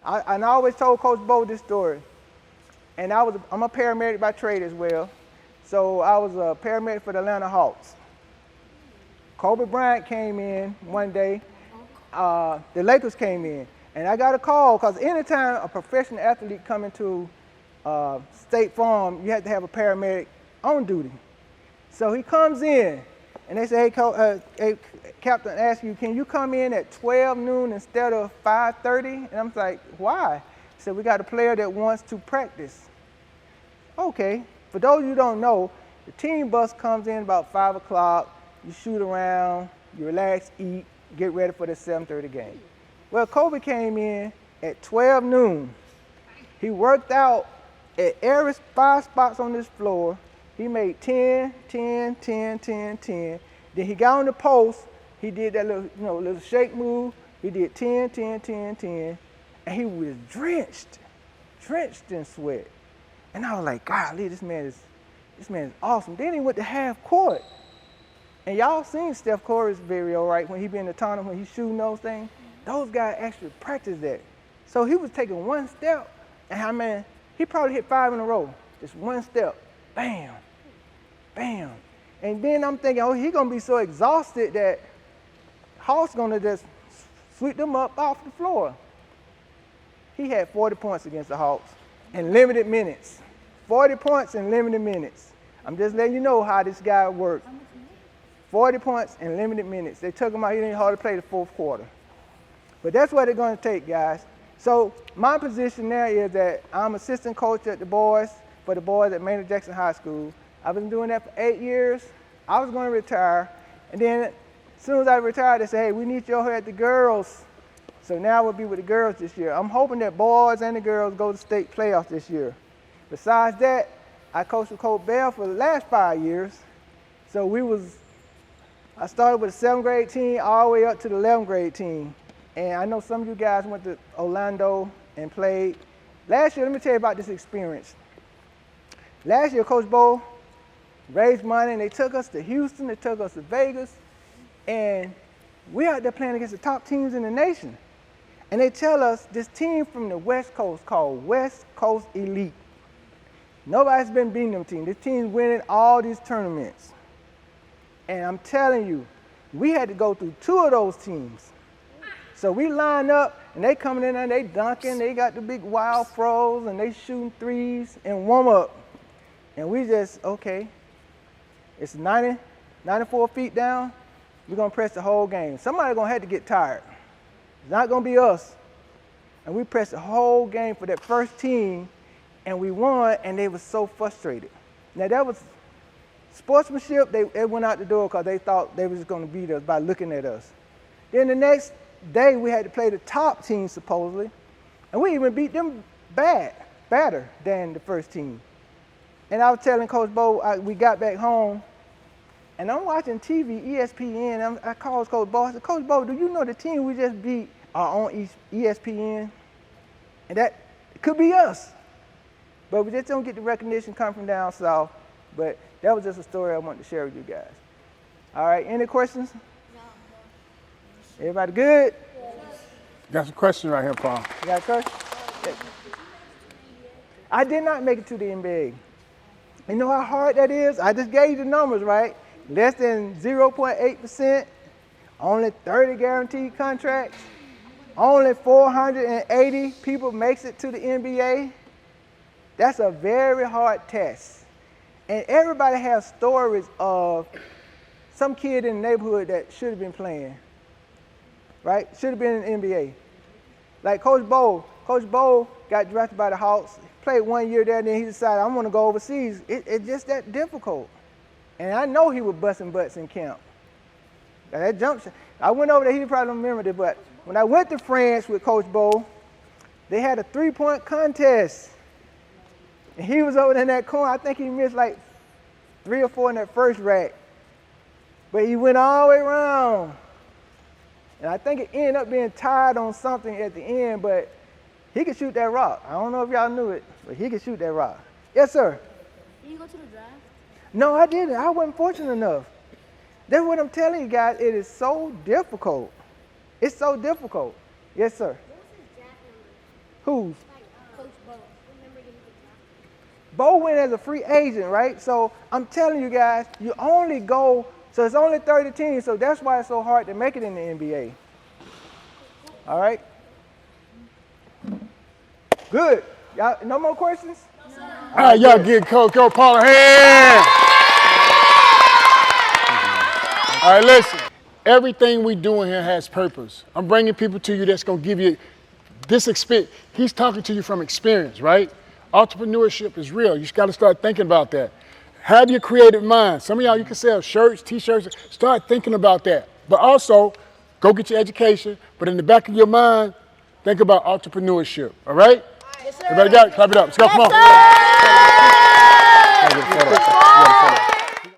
And I always told Coach Bo this story. And I'm a paramedic by trade as well. So I was a paramedic for the Atlanta Hawks. Kobe Bryant came in one day. The Lakers came in. And I got a call because anytime a professional athlete come into State Farm, you have to have a paramedic on duty. So he comes in, and they say, hey, Captain, ask you, can you come in at 12 noon instead of 5:30? And I'm like, why? He said, we got a player that wants to practice. Okay. For those of you who don't know, the team bus comes in about 5 o'clock. You shoot around, you relax, eat, get ready for the 7:30 game. Well, Kobe came in at 12 noon. He worked out at every 5 spots on this floor. He made 10, 10, 10, 10, 10. Then he got on the post. He did that little shake move. He did 10, 10, 10, 10. And he was drenched in sweat. And I was like, golly, this man is awesome. Then he went to half court. And y'all seen Steph Curry's video, right? When he be in the tournament, when he's shooting those things. Those guys actually practice that. So he was taking one step, and he probably hit 5 in a row. Just one step, bam, bam. And then I'm thinking, oh, he's gonna be so exhausted that Hawks gonna just sweep them up off the floor. He had 40 points against the Hawks in limited minutes. 40 points in limited minutes. I'm just letting you know how this guy works. 40 points in limited minutes. They took him out, he didn't hardly play the fourth quarter. But that's what they're gonna take, guys. So my position now is that I'm assistant coach at for the boys at Maynard Jackson High School. I've been doing that for 8 years. I was gonna retire. And then as soon as I retired, they said, hey, we need your help at the girls. So now we'll be with the girls this year. I'm hoping that boys and the girls go to state playoffs this year. Besides that, I coached with Coach Bell for the last 5 years. So I started with the 7th grade team all the way up to the 11th grade team. And I know some of you guys went to Orlando and played. Last year, let me tell you about this experience. Last year, Coach Bo raised money, and they took us to Houston, they took us to Vegas, and we out there playing against the top teams in the nation. And they tell us this team from the West Coast called West Coast Elite. Nobody's been beating them teams. This team's winning all these tournaments. And I'm telling you, we had to go through 2 of those teams. So we line up, and they coming in and they dunking. They got the big wild throws, and they shooting threes and warm up. And we just, okay, it's 94 feet down. We're going to press the whole game. Somebody's going to have to get tired. It's not going to be us. And we pressed the whole game for that first team, and we won, and they were so frustrated. Now, that was sportsmanship. They went out the door because they thought they were just going to beat us by looking at us. Then the next day, we had to play the top team, supposedly, and we even beat them better than the first team. And I was telling Coach Bo, we got back home, and I'm watching TV, ESPN, and I called Coach Bo. I said, Coach Bo, do you know the team we just beat are on ESPN? And that could be us. But we just don't get the recognition coming from down south. But that was just a story I wanted to share with you guys. All right, any questions? Everybody good? Got some question right here, Paul. You got a question? I did not make it to the NBA. You know how hard that is? I just gave you the numbers, right? Less than 0.8%, only 30 guaranteed contracts, only 480 people makes it to the NBA. That's a very hard test. And everybody has stories of some kid in the neighborhood that should have been playing, right? Should have been in the NBA. Like Coach Bo got drafted by the Hawks, played 1 year there, then he decided, I'm going to go overseas. It's just that difficult. And I know he was busting butts in camp. Now that jump shot, I went over there, he probably don't remember it, but when I went to France with Coach Bo, they had a 3-point contest. And he was over in that corner. I think he missed like 3 or 4 in that first rack. But he went all the way around. And I think it ended up being tied on something at the end, but he could shoot that rock. I don't know if y'all knew it, but he could shoot that rock. Yes, sir? Did you go to the draft? No, I didn't. I wasn't fortunate enough. That's what I'm telling you guys. It is so difficult. It's so difficult. Yes, sir? What was his draft Who's? Coach Bo. Bo went as a free agent, right? So I'm telling you guys, you only go, so it's only 30 teams, so that's why it's so hard to make it in the NBA. All right? Good. Y'all, no more questions? All right, y'all give Coach Paul a hand. All right, listen. Everything we do in here has purpose. I'm bringing people to you that's going to give you this experience. He's talking to you from experience, right? Entrepreneurship is real. You just got to start thinking about that. Have your creative mind. Some of y'all, you can sell shirts, T-shirts. Start thinking about that. But also, go get your education. But in the back of your mind, think about entrepreneurship, all right? Yes, sir. Everybody got it? Clap it up. Let's go. Come on. Yes, sir.